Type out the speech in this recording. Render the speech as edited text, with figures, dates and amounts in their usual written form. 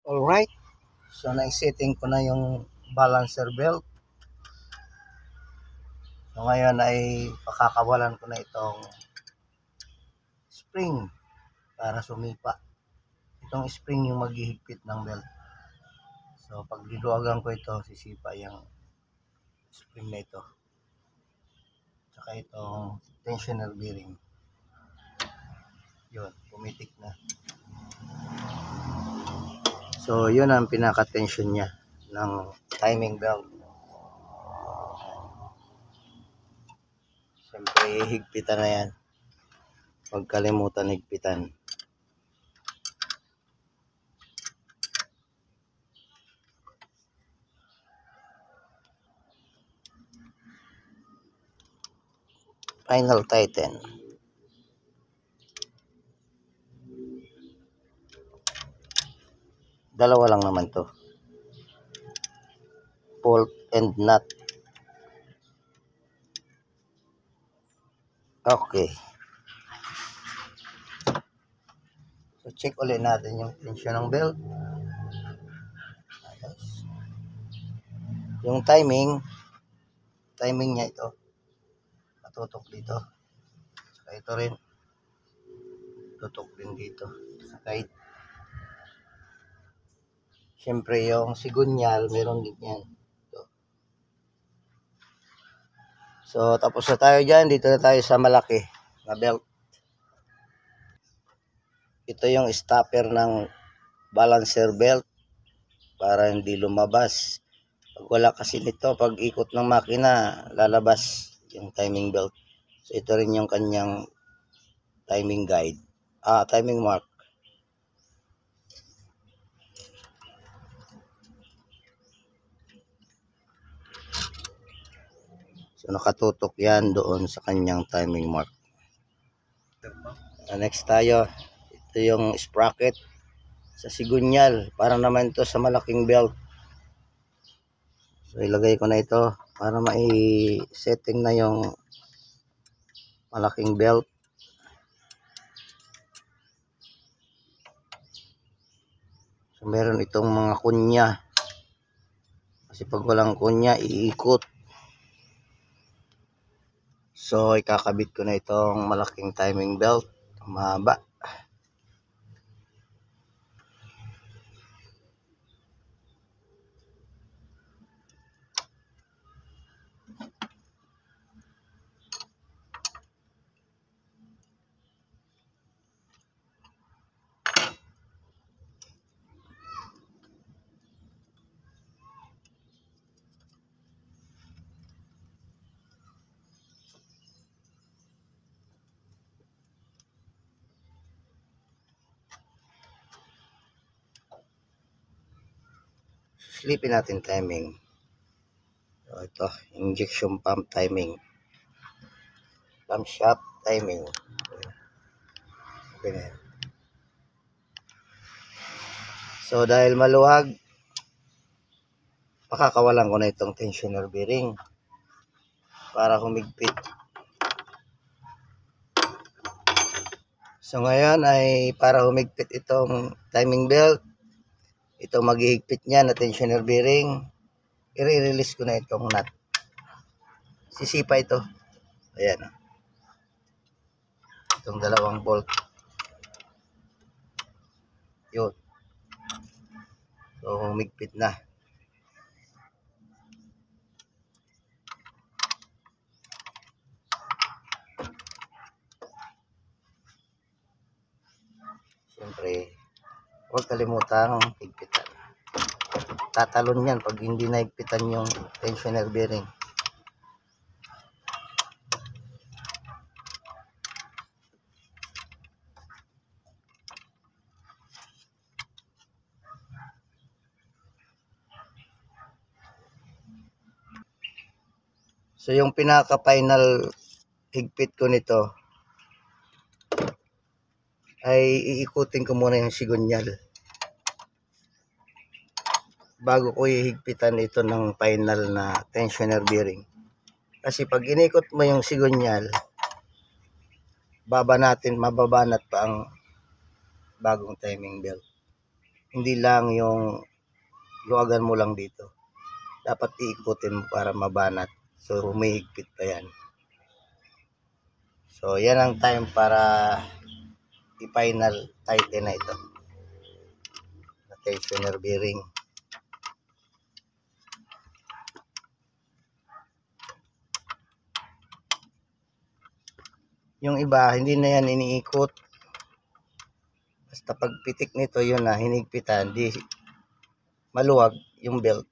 Alright, so naisetting ko na yung balancer belt. So ngayon ay pakakawalan ko na itong spring para sumipa. Itong spring yung maghihigpit ng belt. So pag diluwagan ko ito, sisipa yung spring na ito. Tsaka itong tensioner bearing. Yun, pumitik na. So yun ang pinaka-tension niya ng timing belt. Siyempre higpitan na yan. Huwag kalimutan higpitan. Final tighten. Dalawa lang naman to. Bolt and nut. Okay. So check ulit natin yung tension ng belt. Yung timing niya ito. Matutok dito. Saka ito rin. Tutok din dito. Sa kahit. Siyempre yung sigunyal, meron din yan. Ito. So tapos na tayo dyan. Dito na tayo sa malaki na belt. Ito yung stopper ng balancer belt para hindi lumabas. Pag wala kasi nito, pag ikot ng makina, lalabas yung timing belt. So ito rin yung kanyang timing guide. Timing mark. So nakatutok yan doon sa kanyang timing mark. Next tayo, ito yung sprocket sa sigunyal. Para naman ito sa malaking belt. So ilagay ko na ito para mai-setting na yung malaking belt. So meron itong mga kunya. Kasi pag walang kunya, iikot. So ikakabit ko na itong malaking timing belt. Mahaba. Slipin natin timing. So ito, injection pump timing. Pump shaft timing. Okay na yan. So dahil maluwag, pakakawalan ko na itong tensioner bearing para humigpit. So ngayon ay para humigpit itong timing belt, itong maghihigpit niya na tensioner bearing, i-release ko na itong nut. Sisipa ito. Ayan. Itong dalawang bolt. Yun. So humigpit na. Siyempre, huwag kalimutang higpitan. Tatalon yan pag hindi nahigpitan yung tensioner bearing. So yung pinaka-final higpit ko nito ay iikutin ko muna yung sigunyal bago ko ihigpitan ito ng final na tensioner bearing. Kasi pag inikot mo yung sigunyal, mababanat pa ang bagong timing belt. Hindi lang yung luwagan mo lang dito. Dapat iikutin mo para mabanat. So, humihigpit pa yan. So, yan ang time para i-final tighten na ito. Na tensioner bearing. Yung iba, hindi na yan iniikot. Basta pagpitik nito, yun na, hinigpitan, di maluwag yung belt.